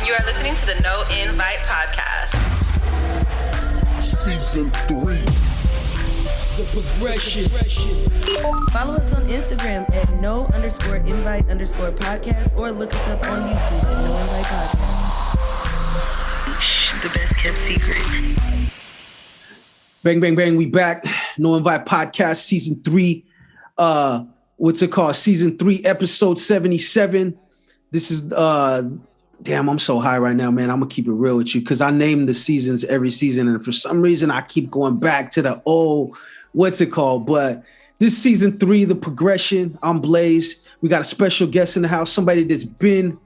You are listening to the No Invite Podcast. Season 3. The progression. Follow us on Instagram at no_invite_podcast or look us up on YouTube at No Invite Podcast. The best kept secret. Bang, bang, bang. We back. No Invite Podcast, Season 3. What's it called? Season 3, Episode 77. This is, damn, I'm so high right now, man. I'm going to keep it real with you because I name the seasons every season. And for some reason, I keep going back to the old, what's it called? But this Season 3, The Progression. I'm Blaze. We got a special guest in the house, somebody that's been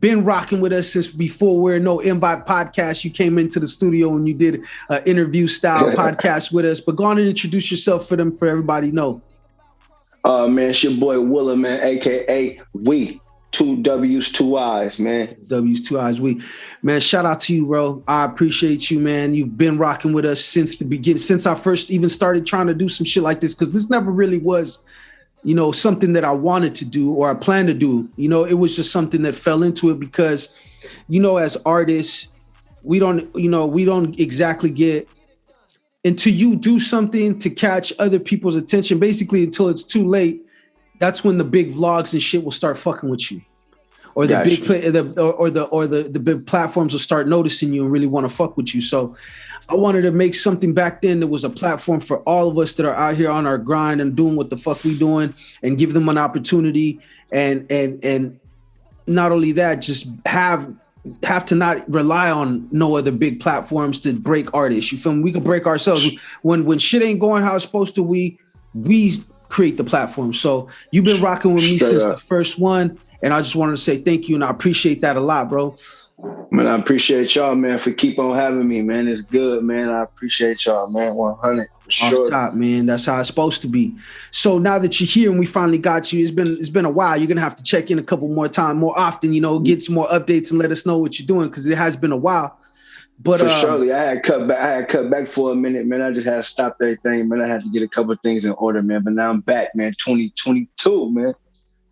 rocking with us since before we're No Invite Podcast. You came into the studio and you did an interview style podcast with us. But go on and introduce yourself for everybody to know. Man, it's your boy Willa, man, aka We. 2 W's, 2 I's, man. W's, 2 I's, We. Man, shout out to you, bro. I appreciate you, man. You've been rocking with us since the beginning, since I first even started trying to do some shit like this, because this never really was, you know, something that I wanted to do or I planned to do. You know, it was just something that fell into it because, you know, as artists, we don't exactly get until you do something to catch other people's attention, basically until it's too late. That's when the big vlogs and shit will start fucking with you, or the the big platforms will start noticing you and really want to fuck with you. So I wanted to make something back then that was a platform for all of us that are out here on our grind and doing what the fuck we doing, and give them an opportunity. And not only that, just have to not rely on no other big platforms to break artists. You feel me? We can break ourselves when shit ain't going how it's supposed to. We create the platform. So you've been rocking with me since the first one, and I just wanted to say thank you, and I appreciate that a lot, bro. Man, I appreciate y'all, man, for keep on having me, man. It's good, man. I appreciate y'all, man. 100 for sure. Off top, man. That's how it's supposed to be. So now that you're here and we finally got you, it's been a while. You're gonna have to check in a couple more often, you know, get some more updates and let us know what you're doing, because it has been a while. But for surely, I had cut back for a minute, man. I just had to stop everything, man. I had to get a couple of things in order, man. But now I'm back, man. 2022, man.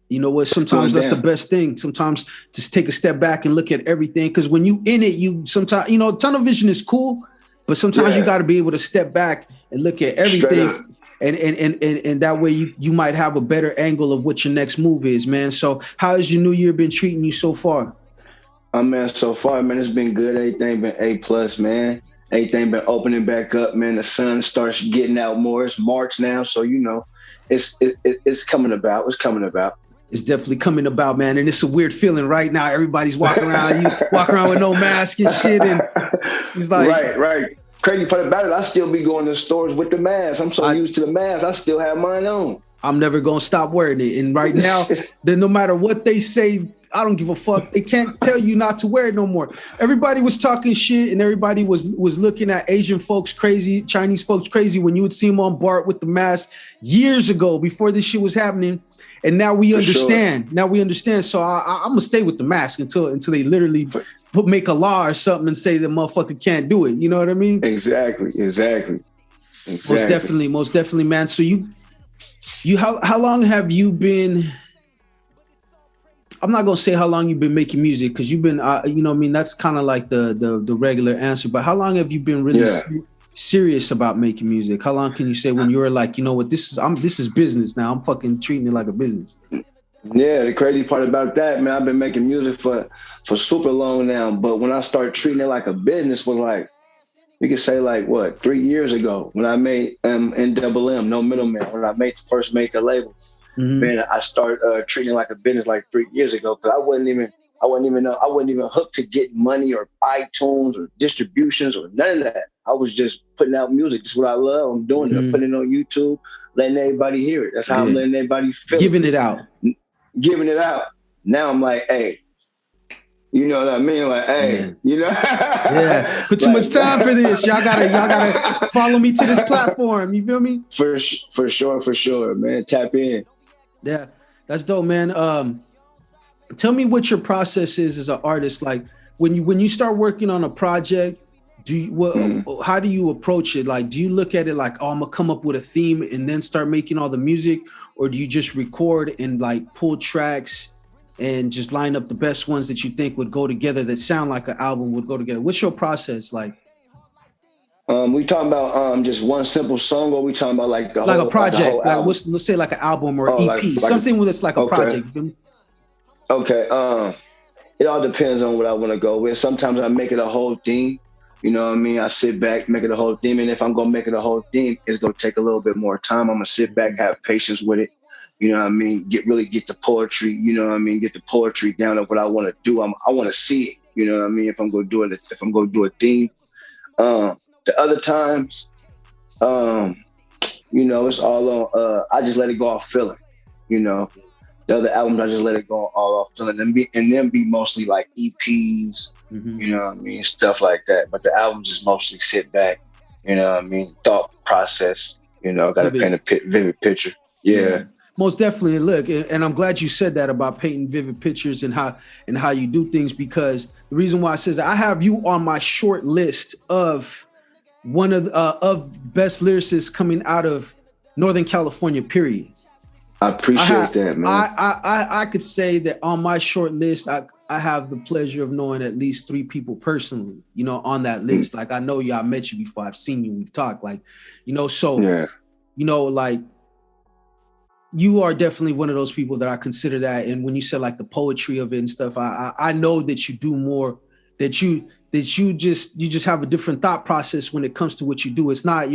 You know what? Sometimes that's the best thing. Sometimes just take a step back and look at everything. Because when you in it, you sometimes, you know, tunnel vision is cool, but sometimes you got to be able to step back and look at everything. And that way you might have a better angle of what your next move is, man. So how has your new year been treating you so far? Man, so far, man, it's been good. Everything been A+, man. Everything been opening back up, man. The sun starts getting out more. It's March now, so you know, it's coming about. It's coming about. It's definitely coming about, man. And it's a weird feeling right now. Everybody's walking around. You walk around with no mask and shit, and it's like right. Crazy part about it, I still be going to stores with the mask. I'm so used to the mask, I still have mine on. I'm never gonna stop wearing it. And right now, then no matter what they say, I don't give a fuck. They can't tell you not to wear it no more. Everybody was talking shit, and everybody was looking at Asian folks crazy, Chinese folks crazy when you would see them on BART with the mask years ago, before this shit was happening. And now we understand. Sure. Now we understand. So I'm gonna stay with the mask until they literally make a law or something and say the motherfucker can't do it. You know what I mean? Exactly. Most definitely, man. So you how long have you been? I'm not gonna say how long you've been making music, because you've been, you know what I mean? That's kind of like the regular answer. But how long have you been really serious about making music? How long can you say when you were like, you know what, this is business now. I'm fucking treating it like a business. Yeah, the crazy part about that, man, I've been making music for super long now. But when I started treating it like a business, was like, you could say like 3 years ago when I made NWM, No Middleman, when I first made the label. Mm-hmm. Man, I started treating it like a business like 3 years ago, because I wasn't even hooked to get money or iTunes or distributions or none of that. I was just putting out music. This is what I love. I'm doing it. I'm putting it on YouTube, letting everybody hear it. That's how I'm letting everybody feel Giving it out. Now I'm like, hey, you know what I mean? Like, hey, you know? Put too much time for this. Y'all gotta follow me to this platform. You feel me? For sure, man. Tap in. Yeah, that's dope, man. Tell me what your process is as an artist. Like when you start working on a project, how do you approach it? Like, do you look at it like, oh, I'm gonna come up with a theme and then start making all the music, or do you just record and like pull tracks and just line up the best ones that you think would go together, that sound like an album would go together? What's your process like? We talking about just one simple song, or we talking about like the like whole, a project, the whole like album? let's say like an album or EP, like something that's like a okay. project. You feel me? Okay. It all depends on what I want to go with. Sometimes I make it a whole theme. You know what I mean? I sit back, make it a whole theme. And if I'm going to make it a whole theme, it's going to take a little bit more time. I'm going to sit back, have patience with it. You know what I mean? Get the poetry, you know what I mean? Get the poetry down of what I want to do. I want to see it. You know what I mean? If I'm going to do a theme. The other times, you know, it's all on, I just let it go off feeling, you know. The other albums, I just let it go all off feeling, and then be mostly like EPs, you know what I mean, stuff like that. But the albums just mostly sit back, you know what I mean, thought process, you know, got to paint a vivid picture. Yeah. Most definitely. Look, and I'm glad you said that about painting vivid pictures and how you do things, because the reason why I says I have you on my short list of one of best lyricists coming out of Northern California, period. I appreciate that, man. I could say that on my short list, I have the pleasure of knowing at least 3 people personally, you know, on that list. Like, I know you, I met you before, I've seen you, we've talked, like, you know, so, you know, like, you are definitely one of those people that I consider that. And when you said like the poetry of it and stuff, I know that you do more, that you just have a different thought process when it comes to what you do. It's not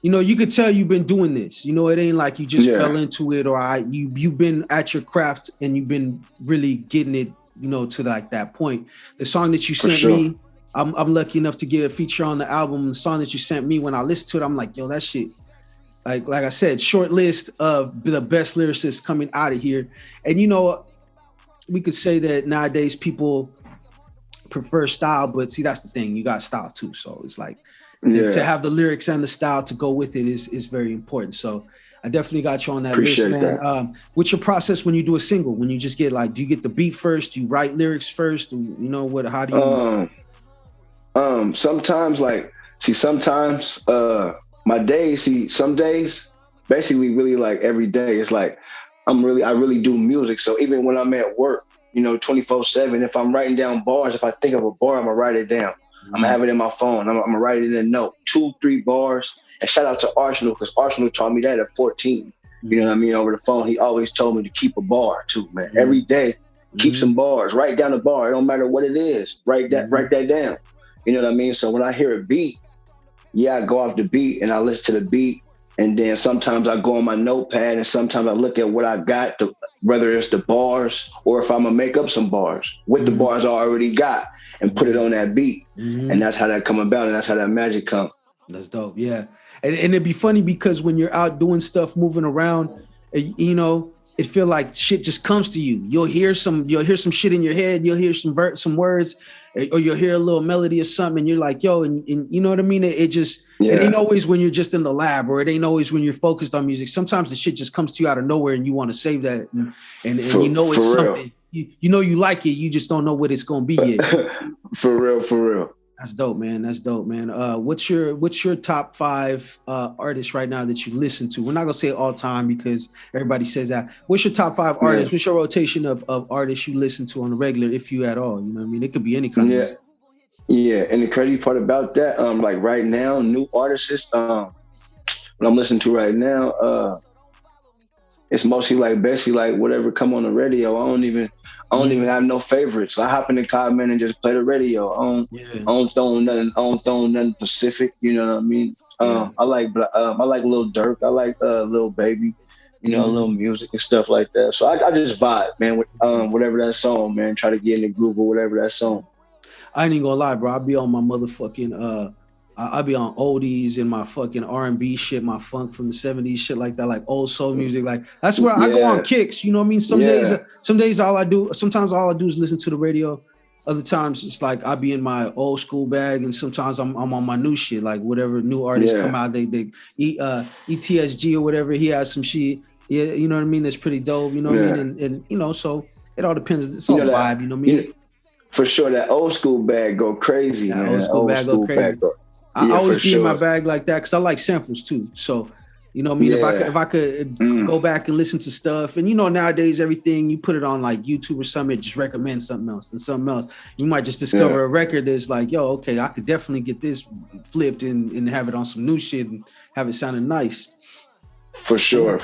you know, you could tell you've been doing this. You know, it ain't like you just fell into it, or you've been at your craft and you've been really getting it, you know, to like that point. The song that you sent me, I'm lucky enough to get a feature on the album. The song that you sent me, when I listened to it, I'm like, yo, that shit. Like I said, short list of the best lyricists coming out of here. And, you know, we could say that nowadays people prefer style, but see, that's the thing. You got style too. So it's like, to have the lyrics and the style to go with it is very important. So I definitely got you on that list, man. What's your process when you do a single? When you just get like, do you get the beat first? Do you write lyrics first? You know what? How do you? Sometimes my days. Some days, basically, really like every day. It's like I really do music. So even when I'm at work, you know, 24/7, if I'm writing down bars, if I think of a bar, I'm gonna write it down. I'm gonna have it in my phone. I'm gonna write it in a note, 2-3 bars. And shout out to Arsenal, because Arsenal taught me that at 14. You know what I mean? Over the phone, he always told me to keep a bar too, man. Every day, keep some bars. Write down a bar. It don't matter what it is. Write that down. You know what I mean? So when I hear a beat, I go off the beat and I listen to the beat. And then sometimes I go on my notepad and sometimes I look at what I got, whether it's the bars or if I'm gonna make up some bars with the bars I already got and put it on that beat. And that's how that come about, and that's how that magic come. That's dope, yeah. And it'd be funny because when you're out doing stuff, moving around, you know, it feel like shit just comes to you. You'll hear some shit in your head, you'll hear some words, or you'll hear a little melody or something, and you're like, yo, and you know what I mean? It ain't always when you're just in the lab, or it ain't always when you're focused on music. Sometimes the shit just comes to you out of nowhere and you want to save that. And you know it's something. You know you like it, you just don't know what it's gonna be yet. For real. That's dope, man. What's your top 5 artists right now that you listen to? We're not gonna say all time because everybody says that. What's your top 5 artists? What's your rotation of artists you listen to on the regular, if you at all? You know what I mean? It could be any kind of music. Yeah, and the crazy part about that, like right now, new artists, what I'm listening to right now, it's mostly like basically like whatever come on the radio. I don't even have no favorites. I hop in the comment and just play the radio. I don't throw nothing specific. You know what I mean? I like Lil Durk. I like Lil Baby. You know, little music and stuff like that. So I just vibe, man, with whatever that song, man. Try to get in the groove or whatever that song. I ain't even gonna lie, bro. I'll be on my motherfucking I'll be on oldies and my fucking R&B shit, my funk from the 70s, shit like that, like old soul music. Like that's where I go on kicks. You know what I mean? Some days sometimes all I do is listen to the radio. Other times it's like I'll be in my old school bag, and sometimes I'm on my new shit, like whatever new artists come out, they ETSG or whatever, he has some shit. Yeah, you know what I mean? That's pretty dope, you know what I mean? And you know, so it all depends. It's all vibe, you know what I mean? For sure, that old school bag go crazy, man. Old school bag go crazy. I always be in my bag like that because I like samples too. So You know what I mean? If I could go back and listen to stuff, and you know, nowadays everything you put it on like YouTube or something, it just recommends something else and something else. You might just discover a record that's like, yo, okay, I could definitely get this flipped and have it on some new shit and have it sounding nice. For sure.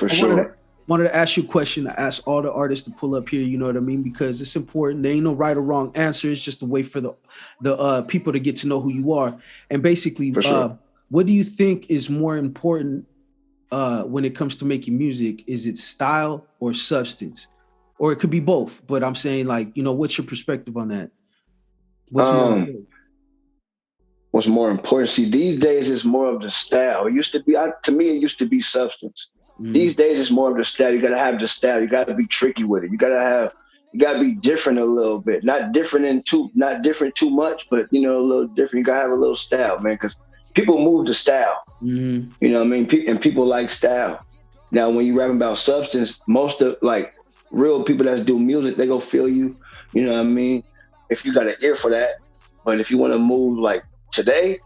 Wanted to ask you a question. I asked all the artists to pull up here, you know what I mean? Because it's important. There ain't no right or wrong answer. It's just a way for the people to get to know who you are. And basically, what do you think is more important when it comes to making music? Is it style or substance? Or it could be both, but I'm saying, like, you know, what's your perspective on that? What's more important? What's more important? See, these days it's more of the style. It used to be, to me, it used to be substance. These days it's more of the style. You gotta have the style. You gotta be tricky with it. You gotta be different a little bit. Not different too much, but you know, a little different. You gotta have a little style, man, because people move to style. You know what I mean? And people like style. Now, when you rapping about substance, most of like real people that do music, they go feel you. You know what I mean? If you got an ear for that. But if you want to move like today,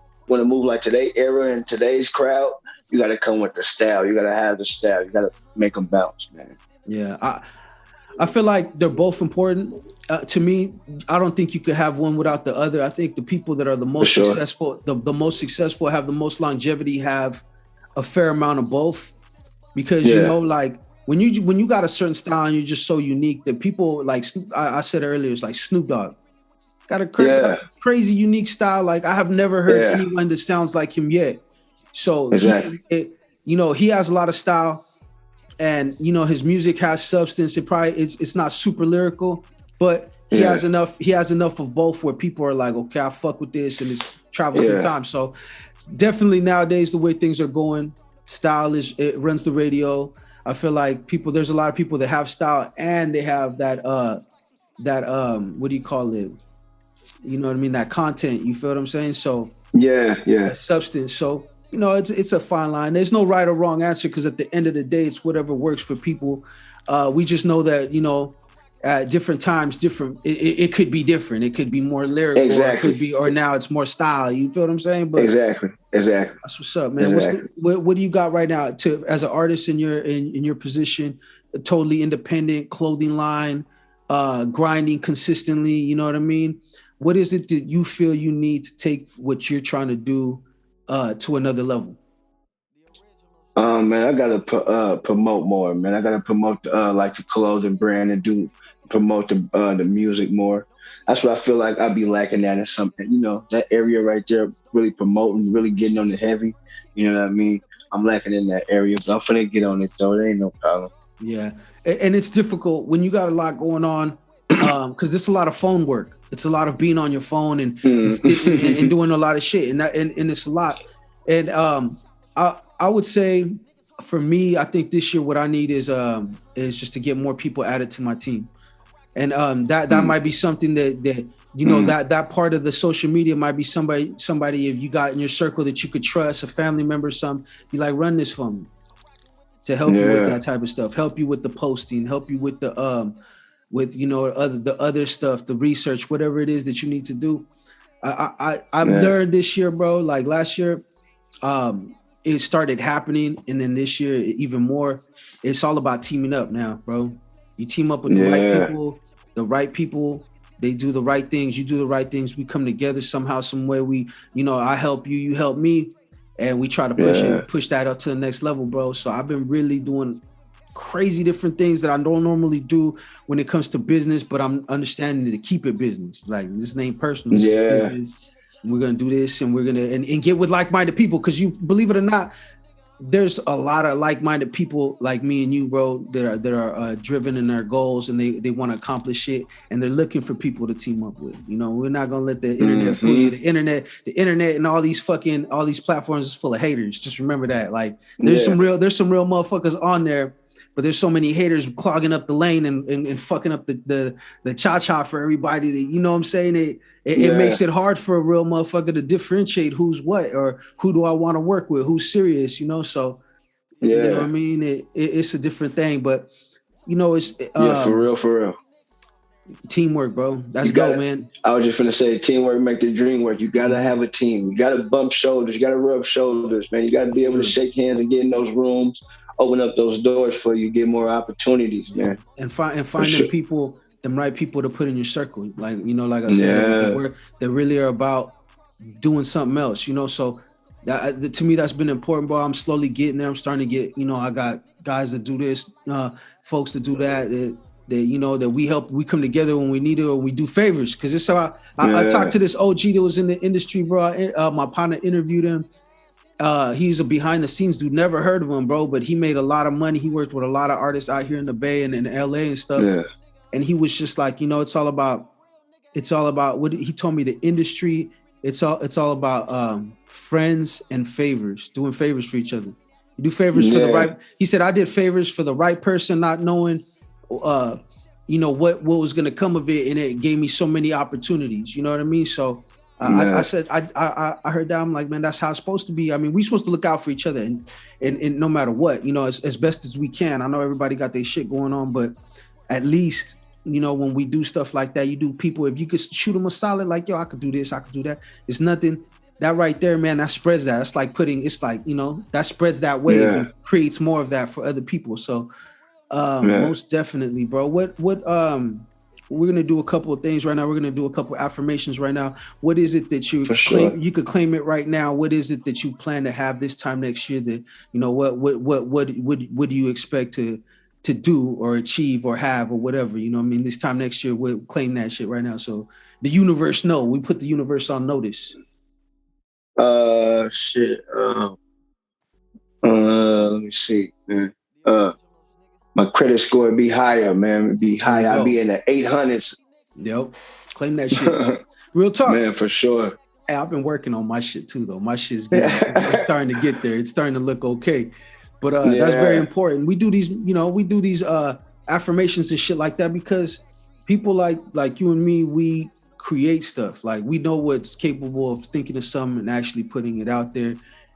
era and today's crowd, you got to come with the style. You got to have the style. You got to make them bounce, man. Yeah, I feel like they're both important. To me, I don't think you could have one without the other. I think the people that are the most successful, the most successful, have the most longevity, have a fair amount of both. Because you know, like when you got a certain style and you're just so unique that people like, I said earlier, it's like Snoop Dogg got a crazy unique style. Like I have never heard anyone that sounds like him yet. So you know, he has a lot of style, and you know, his music has substance. It's not super lyrical, but he has enough of both where people are like, okay, I fuck with this, and it's traveled through time. So definitely nowadays, the way things are going, style it runs the radio. I feel like there's a lot of people that have style and they have that what do you call it? You know what I mean? That content. You feel what I'm saying? So that substance. So you know, it's a fine line. There's no right or wrong answer, because at the end of the day, it's whatever works for people. We just know that, you know, at different times, it could be different. It could be more lyrical, or it could be, or now it's more style. You feel what I'm saying? But exactly. That's what's up, man. What do you got right now as an artist in your position? A totally independent clothing line, grinding consistently. You know what I mean? What is it that you feel you need to take what you're trying to do to another level? Man, I gotta promote more, man. I gotta promote like the clothing brand and promote the music more. That's what I feel like I'd be lacking at in something, you know, that area right there, really promoting, really getting on the heavy. You know what I mean? I'm lacking in that area, but I'm finna get on it though. There ain't no problem. Yeah, and it's difficult when you got a lot going on, because there's a lot of phone work. It's a lot of being on your phone and doing a lot of shit, and it's a lot. And I would say, for me, I think this year what I need is just to get more people added to my team, and that might be something that you know, that part of the social media might be somebody if you got in your circle that you could trust, a family member, something, be like, run this for me, to help you with that type of stuff, help you with the posting, help you with the with, you know, the other stuff, the research, whatever it is that you need to do. I've learned this year, bro, like last year, it started happening, and then this year even more. It's all about teaming up now, bro. You team up with the right people, they do the right things, you do the right things, we come together somehow, some way. We, you know, I help you, you help me, and we try to push that up to the next level, bro. So I've been really doing crazy different things that I don't normally do when it comes to business, but I'm understanding to keep it business. Like, this ain't personal. Business. We're gonna do this, and we're gonna and get with like-minded people, because you believe it or not, there's a lot of like-minded people like me and you, bro, that are driven in their goals, and they want to accomplish shit, and they're looking for people to team up with. You know, we're not gonna let the internet fool you. The internet and all these platforms is full of haters. Just remember that. Like, there's some real motherfuckers on there, but there's so many haters clogging up the lane and fucking up the cha-cha for everybody that, you know what I'm saying? It makes it hard for a real motherfucker to differentiate who's what, or who do I want to work with, who's serious, you know? So, you know what I mean? It's a different thing, but, you know, it's... for real. Teamwork, bro. That's dope, man. I was just gonna say, teamwork make the dream work. You gotta have a team. You gotta bump shoulders. You gotta rub shoulders, man. You gotta be able to shake hands and get in those rooms, open up those doors for you, get more opportunities, man. And find them people, them right people to put in your circle. Like, you know, like I said, they really are about doing something else, you know. So to me, that's been important, bro. I'm slowly getting there. I'm starting to get, you know, I got guys that do this, folks that do that you know, that we come together when we need it, or we do favors. Cause it's how I talked to this OG that was in the industry, bro. My partner interviewed him. He's a behind the scenes dude, never heard of him, bro, but he made a lot of money. He worked with a lot of artists out here in the Bay and in LA and stuff. Yeah. And he was just like, you know, it's all about what he told me, the industry. It's all about friends and favors, doing favors for each other. You do favors for the right. He said, I did favors for the right person, not knowing you know what was going to come of it, and it gave me so many opportunities, you know what I mean? So I said I heard that. I'm like, man, that's how it's supposed to be. I mean, we're supposed to look out for each other and no matter what, you know, as best as we can. I know everybody got their shit going on, but at least, you know, when we do stuff like that, you do people, if you could shoot them a solid, like, yo, I could do this, I could do that. It's nothing that right there, man, that spreads that. It's like you know, that spreads that way and creates more of that for other people. So most definitely, bro. What we're gonna do a couple of things right now. We're gonna do a couple of affirmations right now. What is it that you you could claim it right now? What is it that you plan to have this time next year? That, you know, what do you expect to do or achieve or have or whatever? You know what I mean? This time next year, we'll claim that shit right now. So the universe know. We put the universe on notice. Let me see, man. My credit score be higher, man. Be higher. I'll be in the 800s. Yep. Claim that shit. Real talk. Man, for sure. Hey, I've been working on my shit too, though. My shit's it's starting to get there. It's starting to look okay. But that's very important. We do these, you know, affirmations and shit like that because people like you and me, we create stuff. Like, we know what's capable of thinking of something and actually putting it out there.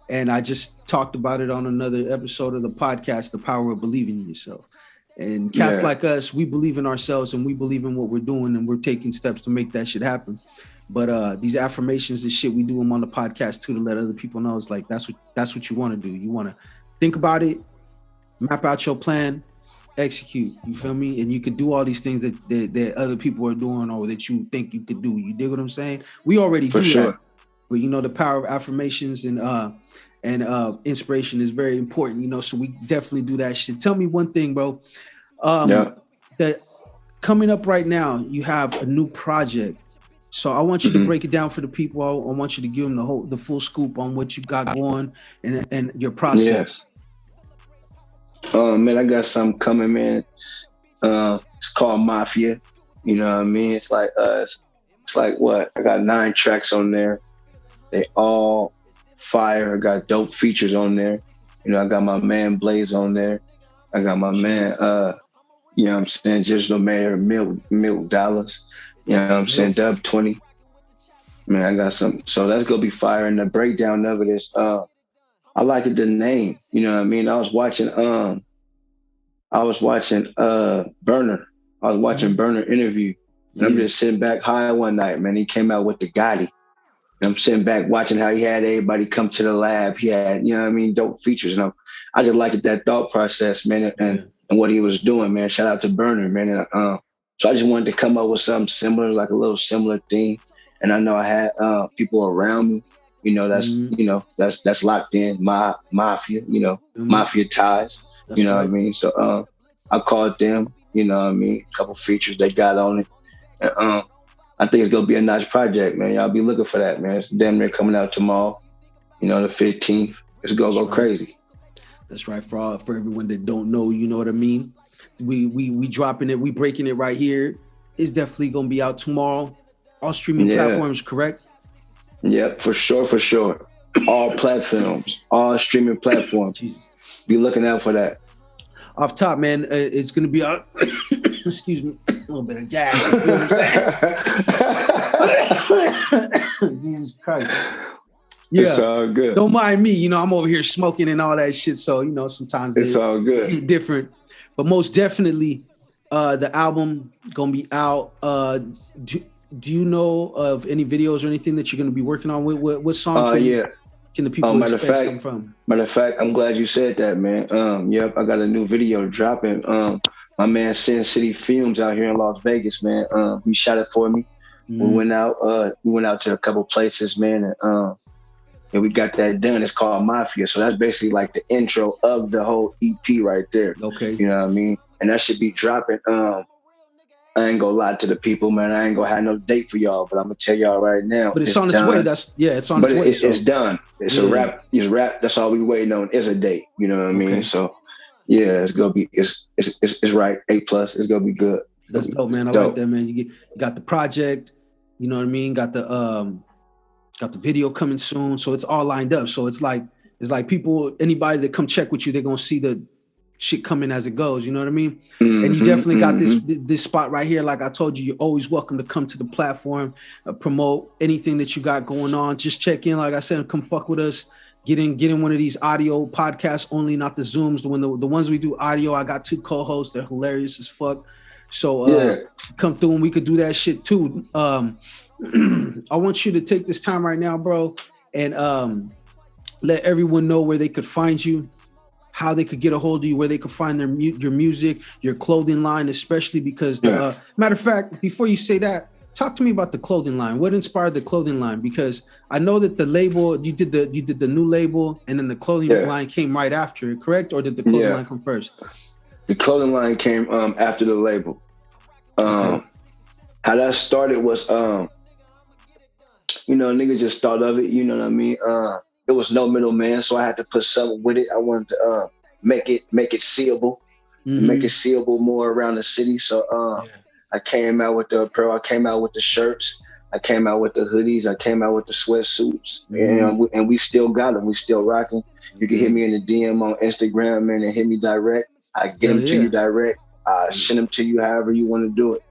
And I just talked about it on another episode of the podcast, The Power of Believing in Yourself. And cats like us, we believe in ourselves and we believe in what we're doing, and we're taking steps to make that shit happen. But these affirmations and shit, we do them on the podcast too, to let other people know. It's like, that's what you want to do. You want to think about it, map out your plan, execute. You feel me? And you could do all these things that other people are doing or that you think you could do. You dig what I'm saying? We already do that. But, you know, the power of affirmations and inspiration is very important, you know, so we definitely do that shit. Tell me one thing, bro. That coming up right now, you have a new project. So I want you to break it down for the people. I want you to give them the full scoop on what you got going and your process. Man, I got something coming, man. It's called MAFIA. You know what I mean? It's like what? I got 9 tracks on there. They all fire. I got dope features on there. You know, I got my man Blaze on there. I got my man, you know what I'm saying, Digital Mayor, Milk Dollars. You know what I'm saying, Dub 20. Man, I got some. So that's gonna be fire. And the breakdown of it is, I liked the name. You know what I mean? I was watching Burner. I was watching Burner interview. And I'm just sitting back high one night, man. He came out with the Gotti. I'm sitting back watching how he had everybody come to the lab. He had, you know what I mean, dope features. And I just liked that thought process, man, and what he was doing, man. Shout out to Burner, man. And, so I just wanted to come up with something similar, like a little similar thing. And I know I had people around me, you know, that's locked in, my mafia, you know, mafia ties, you know what I mean? So I called them, you know what I mean, a couple features they got on it. And, I think it's gonna be a nice project, man. Y'all be looking for that, man. It's damn near coming out tomorrow, you know, the 15th. It's gonna go crazy. That's right. For everyone that don't know, you know what I mean? We dropping it, we breaking it right here. It's definitely gonna be out tomorrow. All streaming platforms, correct? Yep, for sure. All platforms, all streaming platforms. Be looking out for that. Off top, man, it's gonna be out. Excuse me, a little bit of gas. You know what I'm saying? Jesus Christ. Yeah, it's all good. Don't mind me. You know, I'm over here smoking and all that shit. So, you know, sometimes it's all good. Different. But most definitely, The album gonna be out. Do you know of any videos or anything that you're gonna be working on? What song? Can the people expect something from? Matter of fact, I'm glad you said that, man. Yep, I got a new video dropping. My man Sin City Filmz out here in Las Vegas, man. He shot it for me. We went out to a couple places, man, and we got that done. It's called MAFIA. So that's basically like the intro of the whole EP right there. Okay. You know what I mean? And that should be dropping. I ain't gonna lie to the people, man. I ain't gonna have no date for y'all, but I'm gonna tell y'all right now. But it's on its way. It's on its way. It's done. It's a wrap. It's wrapped. That's all we waiting on is a date. You know what I mean? So yeah, it's gonna be it's right. A+. It's gonna be good. That's dope, man. I like that, man. You got the project. You know what I mean? Got the video coming soon. So it's all lined up. So it's like people, anybody that come check with you, they're gonna see the shit coming as it goes, you know what I mean? And you definitely got this spot right here. Like I told you, you're always welcome to come to the platform, promote anything that you got going on. Just check in, like I said, come fuck with us. Get in one of these audio podcasts only, not the Zooms. When the ones we do audio, I got 2 co-hosts. They're hilarious as fuck. So come through and we could do that shit too. I want you to take this time right now, bro, and let everyone know where they could find you, how they could get a hold of you, where they could find your music, your clothing line, especially because matter of fact, before you say that, talk to me about the clothing line. What inspired the clothing line? Because I know that the label, you did the new label, and then the clothing line came right after it, correct? Or did the clothing line come first? The clothing line came after the label. How that started was, niggas just thought of it, you know what I mean? There was no middleman, so I had to put something with it. I wanted to make it seeable, make it seeable more around the city. So I came out with the apparel, I came out with the shirts, I came out with the hoodies, I came out with the sweatsuits, and we still got them. We still rocking. You can hit me in the DM on Instagram, man, and hit me direct. I get them to you direct. I send them to you however you want to do it.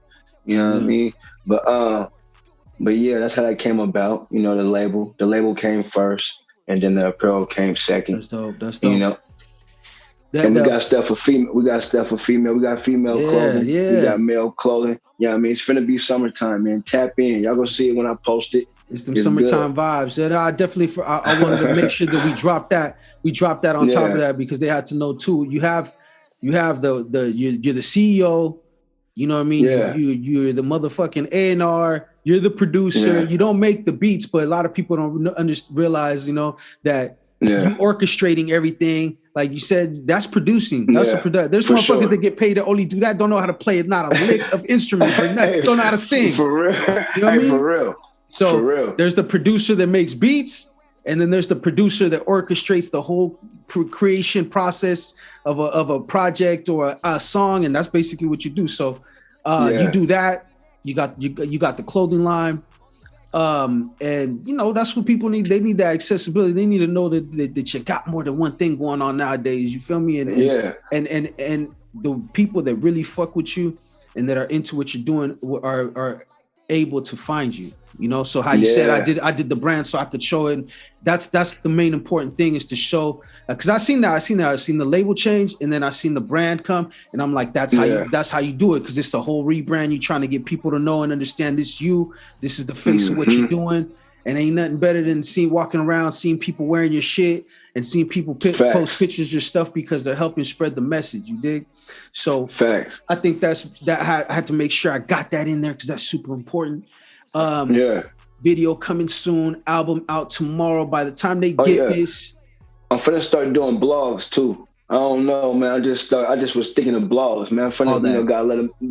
You know what I mean? But yeah, that's how that came about. You know, the label came first, and then the apparel came second. That's dope. You know, and we got stuff for female. We got stuff for female. We got female clothing. Yeah. We got male clothing. Yeah, I mean, it's finna be summertime, man. Tap in. Y'all gonna see it when I post it. It's them summertime vibes. And I definitely, I wanted to make sure that we drop that. We drop that on top of that because they had to know too. You have you're the CEO. You know what I mean? Yeah. You're the motherfucking A&R. You're the producer. Yeah. You don't make the beats, but a lot of people don't realize, you know, that you orchestrating everything. Like you said, that's producing. That's a production. There's motherfuckers that get paid to only do that. Don't know how to play. It's not a lick of instrument. Don't know how to sing. For real. You know what I mean? For real. So for real. There's the producer that makes beats, and then there's the producer that orchestrates the whole creation process of a project or a song, and that's basically what you do. So you do that. You got the clothing line, and you know that's what people need. They need that accessibility. They need to know that you got more than one thing going on nowadays. You feel me? And the people that really fuck with you and that are into what you're doing are able to find you. You know, so how you said I did the brand so I could show it. That's the main important thing is to show, because I seen the label change, and then I seen the brand come, and I'm like, that's how you do it, because it's the whole rebrand. You trying to get people to know and understand this is the face of what you're doing, and ain't nothing better than walking around, seeing people wearing your shit, and seeing people post pictures of your stuff because they're helping spread the message. You dig? So I think I had to make sure I got that in there because that's super important. Video coming soon, album out tomorrow. By the time they get this, I'm finna start doing blogs too. I don't know, man. I just was thinking of blogs, man. I'm finna,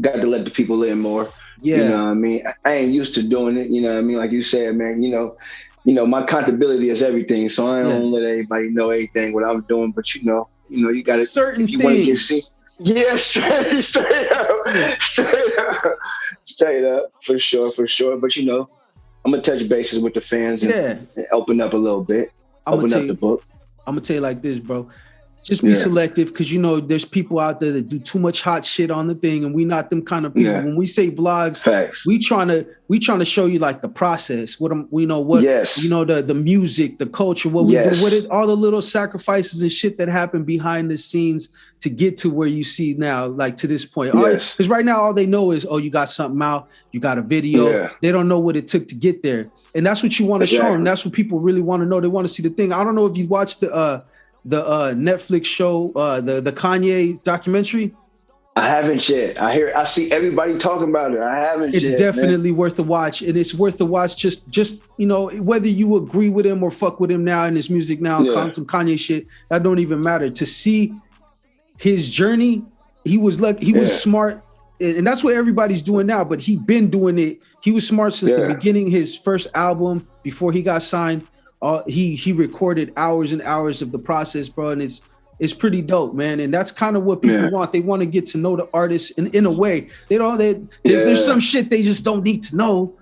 got to let the people in more. Yeah, you know what I mean. I ain't used to doing it. You know what I mean. Like you said, man. You know, my accountability is everything. So I don't let anybody know anything what I'm doing. But you know, you got to certain if you want to get seen. Yeah, straight up, for sure. But you know, I'm gonna touch bases with the fans and open up a little bit. Open up the book. I'm gonna tell you like this, bro. Just be selective, because you know there's people out there that do too much hot shit on the thing, and we not them kind of people. When we say blogs, we trying to show you like the process, what you know, the music, the culture, what we do, all the little sacrifices and shit that happen behind the scenes to get to where you see now, like to this point. Because right now all they know is, oh, you got something out, you got a video. They don't know what it took to get there, and that's what you want to show them. That's what people really want to know. They want to see the thing. I don't know if you watched the Netflix show, the Kanye documentary. I haven't yet. I see everybody talking about it. I haven't yet. It's definitely worth the watch, and it's worth the watch just you know, whether you agree with him or fuck with him now in his music now, some Kanye shit, that don't even matter. To see his journey, he was smart, and that's what everybody's doing now, but he been doing it. He was smart since the beginning. His first album before he got signed, he recorded hours and hours of the process, bro, and it's pretty dope, man. And that's kind of what people want. They want to get to know the artist in a way. There's some shit they just don't need to know,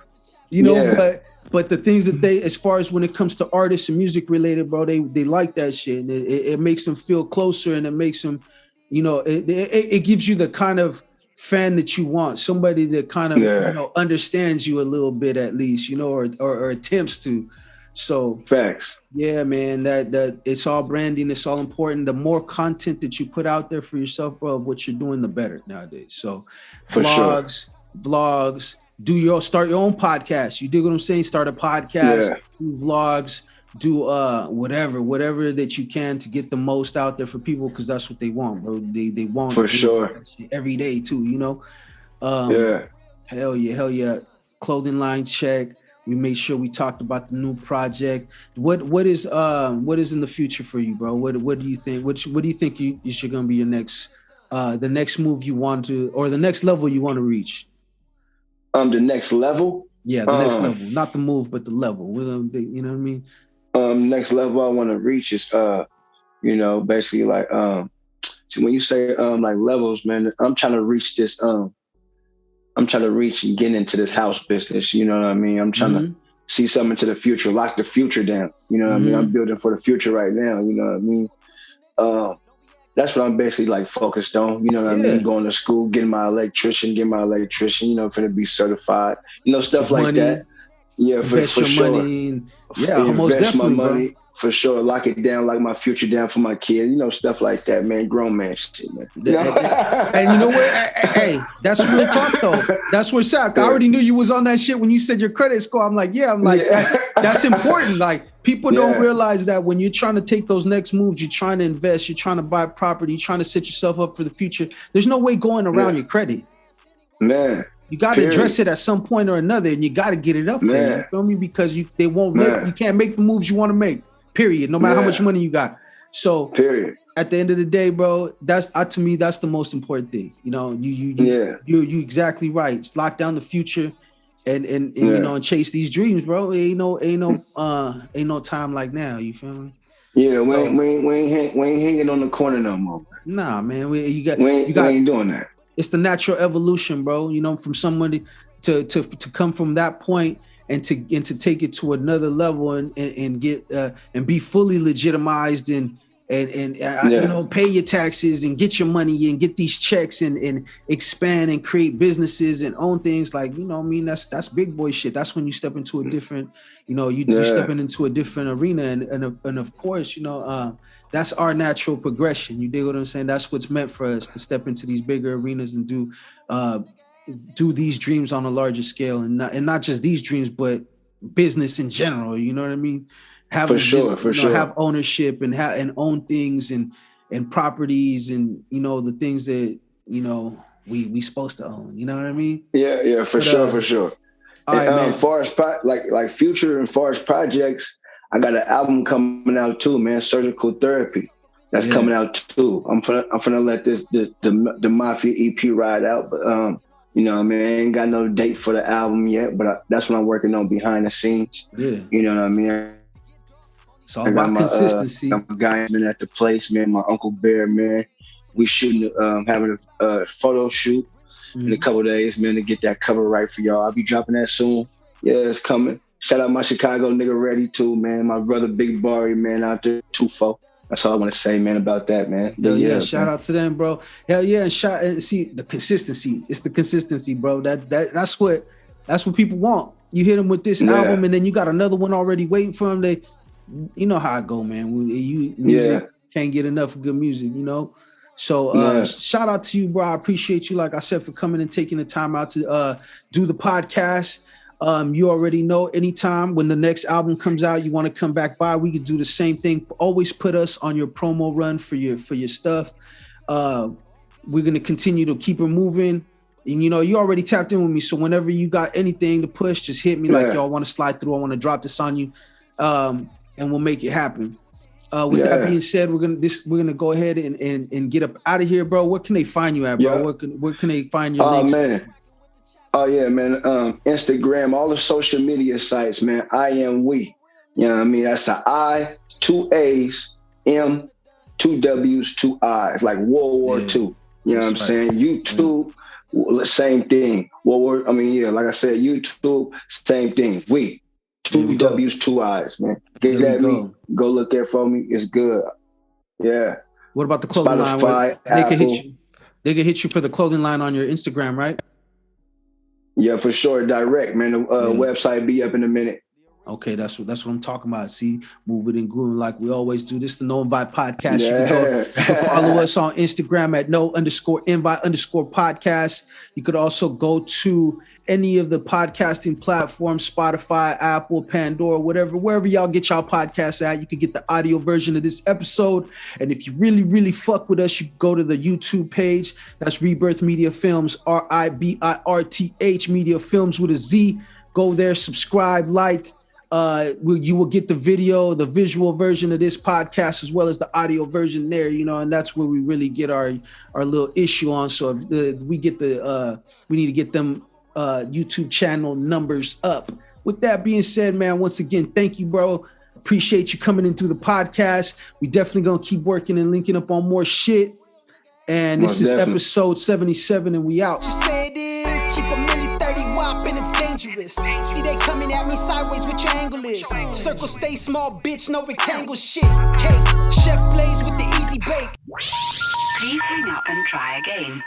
you know. But the things that they, as far as when it comes to artists and music related, bro, they like that shit, and it makes them feel closer, and it makes them, you know, it gives you the kind of fan that you want, somebody that kind of you know, understands you a little bit at least, you know, or attempts to. So facts. Yeah, man, that it's all branding, it's all important. The more content that you put out there for yourself, bro, of what you're doing, the better nowadays. So vlogs, start your own podcast. You dig what I'm saying? Start a podcast, do vlogs, do whatever that you can to get the most out there for people, because that's what they want, bro. They want for sure every day too, you know. Hell yeah. Clothing line check. We made sure we talked about the new project. What is in the future for you, bro? What do you think? What do you think is going to be your next the next move you want to, or the next level you want to reach? The next level? Yeah, the next level, not the move, but the level. We're gonna, you know what I mean? Next level I want to reach is you know, basically like so when you say like levels, man, I'm trying to reach this I'm trying to reach and get into this house business. You know what I mean? I'm trying to see something into the future, lock the future down. You know what I mean? I'm building for the future right now. You know what I mean? That's what I'm basically like focused on. You know what I mean? Going to school, getting my electrician, you know, finna be certified. You know, stuff like that. Yeah, for sure. Money. Yeah, almost invest definitely, my money. Bro. For sure, lock it down, lock my future down for my kid, you know, stuff like that, man. Grown man shit, man. And you know what? Hey, that's real talk, though. That's what's up. I already knew you was on that shit when you said your credit score. I'm like, that's important. Like, people don't realize that when you're trying to take those next moves, you're trying to invest, you're trying to buy property, you're trying to set yourself up for the future. There's no way going around your credit. Man. You got to address it at some point or another, and you got to get it up there. You feel me? Because they won't you can't make the moves you want to make. Period. No matter how much money you got. So at the end of the day, bro, that's to me, that's the most important thing. You know, you exactly right. It's lock down the future and you know, and chase these dreams, bro. Ain't no time like now. You feel me? Yeah, we ain't hanging on the corner no more. Nah, man. We ain't doing that. It's the natural evolution, bro. You know, from somebody to come from that point and to take it to another level and get and be fully legitimized and you know, pay your taxes and get your money and get these checks and expand and create businesses and own things, like, you know what I mean? That's big boy shit. That's when you step into a different, you know, you're stepping into a different arena and of course, you know, that's our natural progression. You dig what I'm saying? That's what's meant for us, to step into these bigger arenas and do these dreams on a larger scale, and not just these dreams, but business in general. You know what I mean? Have ownership and own things and properties and, you know, the things that, you know, we supposed to own. You know what I mean? Yeah, for sure. All right, man. As far as like future and far as projects, I got an album coming out too, man. Surgical Therapy. That's coming out too. I'm finna let the MAFIA EP ride out, but you know what I mean, I ain't got no date for the album yet, but that's what I'm working on behind the scenes. Yeah. You know what I mean? It's all about consistency. I'm a guy at the place, man. My Uncle Bear, man. We shooting, having a photo shoot in a couple of days, man, to get that cover right for y'all. I'll be dropping that soon. Yeah, it's coming. Shout out my Chicago nigga Ready too, man. My brother Big Barry, man, out there 2-4. That's all I want to say, man, about that, man. Yeah, shout out to them, bro. Hell yeah, and see the consistency. It's the consistency, bro. That's what people want. You hit them with this album, and then you got another one already waiting for them. You know how it go, man. Music can't get enough good music, you know. So shout out to you, bro. I appreciate you, like I said, for coming and taking the time out to do the podcast. You already know, anytime when the next album comes out, you want to come back by, we could do the same thing. Always put us on your promo run for your stuff. We're gonna continue to keep it moving. And you know, you already tapped in with me, so whenever you got anything to push, just hit me. Like, yo, I want to slide through. I want to drop this on you, and we'll make it happen. With that being said, we're gonna go ahead and get up out of here, bro. Where can they find you at, bro? Where can they find your links? Man. Oh yeah, man. Instagram, all the social media sites, man. I am we. You know what I mean? That's an I, 2 A's, M, 2 W's, 2 I's, like World War II. You know what I'm saying? YouTube, same thing. Like I said, YouTube, same thing. We, 2 W's, 2 I's, man. Get at me. Go look there for me. It's good. Yeah. What about the clothing line? They can hit you for the clothing line on your Instagram, right? Yeah, for sure. Direct, man. The website be up in a minute. Okay, that's what I'm talking about. See, move it and groove like we always do. This is the No Invite Podcast. Yeah. You can follow us on Instagram at no_invite_podcast. You could also go to any of the podcasting platforms, Spotify, Apple, Pandora, wherever y'all get y'all podcasts at. You could get the audio version of this episode. And if you really, really fuck with us, you go to the YouTube page. That's RiBirth Media Films, RiBirth Media Films with a Z. Go there, subscribe, like. You will get the visual version of this podcast as well as the audio version there, you know, and that's where we really get our little issue on. So if we need to get them YouTube channel numbers up. With that being said, man, once again, thank you, bro. Appreciate you coming into the podcast. We definitely gonna keep working and linking up on more shit. And this is episode 77, and we out. See, they coming at me sideways, what your angle is. Circle stay small, bitch, no rectangle shit. Cake, chef Blaze with the easy bake. Please hang up and try again.